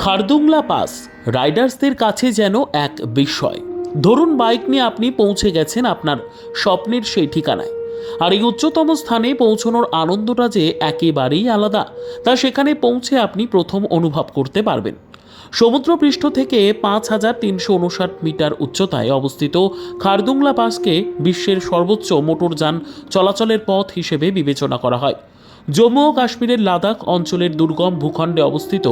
Khardungla pass রাইডার্সদের কাছে যেন এক বিস্ময়। ধরুন বাইক নিয়ে আপনি পৌঁছে গেছেন আপনার স্বপ্নের সেই ঠিকানায়, আর এই উচ্চতম স্থানে পৌঁছানোর আনন্দটা যে একেবারেই আলাদা তা সেখানে পৌঁছে আপনি প্রথম অনুভব করতে পারবেন। সমুদ্রপৃষ্ঠ থেকে 5,359 মিটার উচ্চতায় অবস্থিত খারদুংলা পাসকে বিশ্বের সর্বোচ্চ মোটরযান চলাচলের পথ হিসেবে বিবেচনা করা হয়। জম্মু ও কাশ্মীরের লাদাখ অঞ্চলের দুর্গম ভূখণ্ডে অবস্থিত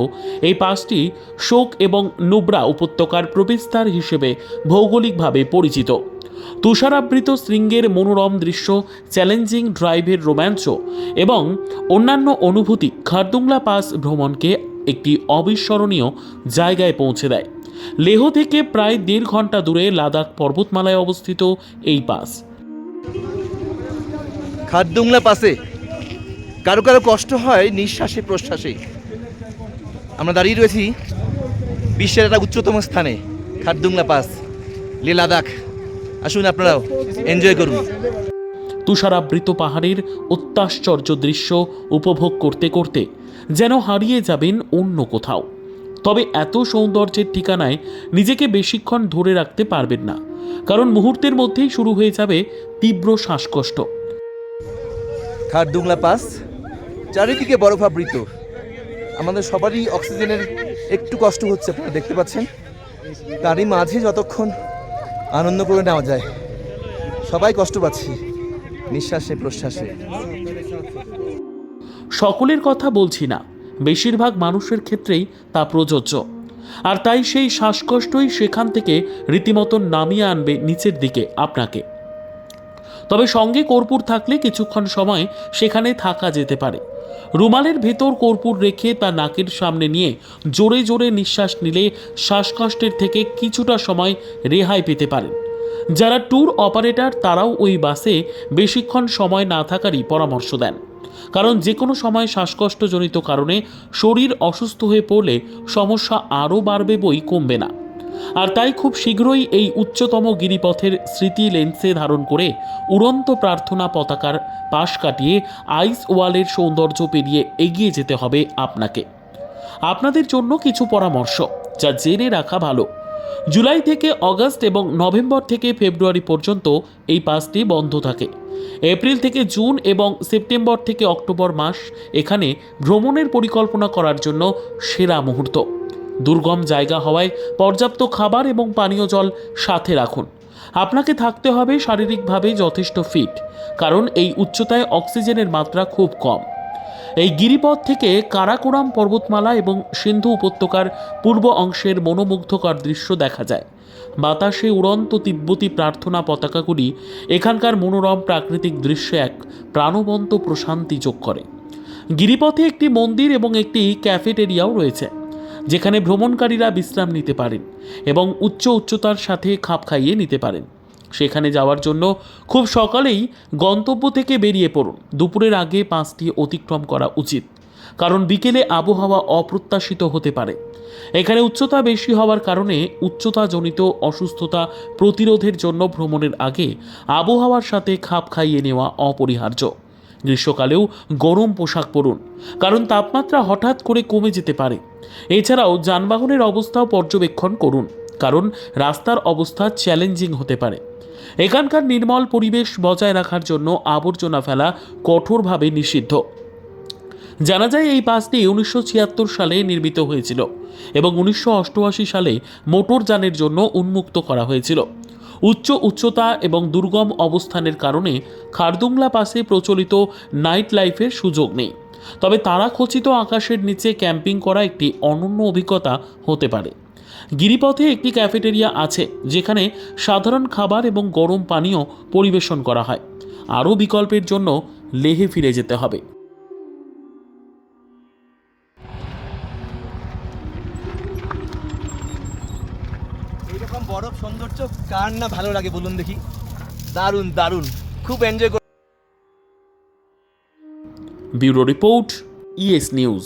এই পাসটি শোক এবং নুব্রা উপত্যকার প্রবেশদ্বার হিসেবে ভৌগোলিকভাবে পরিচিত। তুষারাবৃত শৃঙ্গের মনোরম দৃশ্য, চ্যালেঞ্জিং ড্রাইভের রোমাঞ্চ এবং অন্যান্য অনুভূতি খারদুংলা পাস ভ্রমণকে একটি অবিস্মরণীয় জায়গায় পৌঁছে দেয়। লেহ থেকে প্রায় 1.5 ঘন্টা দূরে লাদাখ পর্বতমালায় অবস্থিত এই পাস। খারদুংলা পাসে কারো কারো কষ্ট হয় নিঃশ্বাসে প্রশ্বাসে। আমরা দাঁড়িয়ে রয়েছি বিশ্বের একটা উচ্চতম স্থানে, খারদুংলা পাস, লে লাদাখ। আসুন আপনারাও এনজয় করুন। তুষারাবৃত পাহাড়ের অত্যাশ্চর্য দৃশ্য উপভোগ করতে করতে যেন হারিয়ে যাবেন অন্য কোথাও। তবে এত সৌন্দর্যের ঠিকানায় নিজেকে বেশিক্ষণ ধরে রাখতে পারবেন না, কারণ মুহূর্তের মধ্যেই শুরু হয়ে যাবে তীব্র শ্বাসকষ্ট। খারদুংলা পাস চারিদিকে বরফাবৃত। আমাদের সবারই অক্সিজেনের একটু কষ্ট হচ্ছে, আপনারা দেখতে পাচ্ছেন। তারই মাঝে যতক্ষণ আনন্দ করে নেওয়া যায়, সবাই কষ্ট পাচ্ছি নিঃশ্বাসে প্রশ্বাসে। সকলের কথা বলছি না, বেশিরভাগ মানুষের ক্ষেত্রেই তা প্রযোজ্য। আর তাই সেই শ্বাসকষ্টই সেখান থেকে রীতিমতো নামিয়ে আনবে নিচের দিকে আপনাকে। তবে সঙ্গে কর্পূর থাকলে কিছুক্ষণ সময় সেখানে থাকা যেতে পারে। রুমালের ভেতর কর্পূর রেখে তা নাকের সামনে নিয়ে জোরে জোরে নিঃশ্বাস নিলে শ্বাসকষ্টের থেকে কিছুটা সময় রেহাই পেতে পারেন। যারা ট্যুর অপারেটর তারাও ওই বাসে বেশিক্ষণ সময় না থাকারই পরামর্শ দেন, কারণ যে কোনো সময় শ্বাসকষ্টজনিত কারণে শরীর অসুস্থ হয়ে পড়লে সমস্যা আরও বাড়বে বই কমবে না। আর তাই খুব শীঘ্রই এই উচ্চতম গিরিপথের স্মৃতি লেন্সে ধারণ করে উড়ন্ত প্রার্থনা পতাকার পাশ কাটিয়ে আইস ওয়ালের সৌন্দর্য পেরিয়ে এগিয়ে যেতে হবে আপনাকে। আপনাদের জন্য কিছু পরামর্শ যা জেনে রাখা ভালো। জুলাই থেকে অগাস্ট এবং নভেম্বর থেকে ফেব্রুয়ারি পর্যন্ত এই পাসটি বন্ধ থাকে। এপ্রিল থেকে জুন এবং সেপ্টেম্বর থেকে অক্টোবর মাস এখানে ভ্রমণের পরিকল্পনা করার জন্য সেরা মুহূর্ত। দুর্গম জায়গা হওয়ায় পর্যাপ্ত খাবার এবং পানীয় জল সাথে রাখুন। আপনাকে থাকতে হবে শারীরিকভাবে যথেষ্ট ফিট, কারণ এই উচ্চতায় অক্সিজেনের মাত্রা খুব কম। এই গিরিপথ থেকে কারাকোরাম পর্বতমালা এবং সিন্ধু উপত্যকার পূর্ব অংশের মনোমুগ্ধকর দৃশ্য দেখা যায়। বাতাসে উড়ন্ত তিব্বতী প্রার্থনা পতাকাগুলি এখানকার মনোরম প্রাকৃতিক দৃশ্যে এক প্রাণবন্ত প্রশান্তি যোগ করে। গিরিপথে একটি মন্দির এবং একটি ক্যাফেটেরিয়াও রয়েছে, যেখানে ভ্রমণকারীরা বিশ্রাম নিতে পারেন এবং উচ্চতার সাথে খাপ খাইয়ে নিতে পারেন। সেখানে যাওয়ার জন্য খুব সকালেই গন্তব্য থেকে বেরিয়ে পড়ুন। দুপুরের আগে পাসটি অতিক্রম করা উচিত, কারণ বিকেলে আবহাওয়া অপ্রত্যাশিত হতে পারে। এখানে উচ্চতা বেশি হওয়ার কারণে উচ্চতাজনিত অসুস্থতা প্রতিরোধের জন্য ভ্রমণের আগে আবহাওয়ার সাথে খাপ খাইয়ে নেওয়া অপরিহার্য। গ্রীষ্মকালেও গরম পোশাক পরুন, কারণ তাপমাত্রা হঠাৎ করে কমে যেতে পারে। এছাড়াও যানবাহনের অবস্থাও পর্যবেক্ষণ করুন, কারণ রাস্তার অবস্থা চ্যালেঞ্জিং হতে পারে। এখানকার নির্মল পরিবেশ বজায় রাখার জন্য আবর্জনা ফেলা কঠোরভাবে নিষিদ্ধ। জানা যায় এই পাসটি 1976 সালে নির্মিত হয়েছিল এবং 1988 সালে মোটরযানের জন্য উন্মুক্ত করা হয়েছিল। উচ্চতা এবং দুর্গম অবস্থানের কারণে খারদুংলা পাসে প্রচলিত নাইট লাইফের সুযোগ নেই, তবে তারাখচিত আকাশের নিচে ক্যাম্পিং করা একটি অনন্য অভিজ্ঞতা হতে পারে। গিরিপথে একটি ক্যাফেটেরিয়া আছে, যেখানে সাধারণ খাবার এবং গরম পানীয় পরিবেশন করা হয়। আরও বিকল্পের জন্য লেহে ফিরে যেতে হবে। এইরকম বরফ সৌন্দর্য কার না ভালো লাগে বলুন দেখি। দারুণ দারুণ, খুব enjoy. Bureau report, ES news.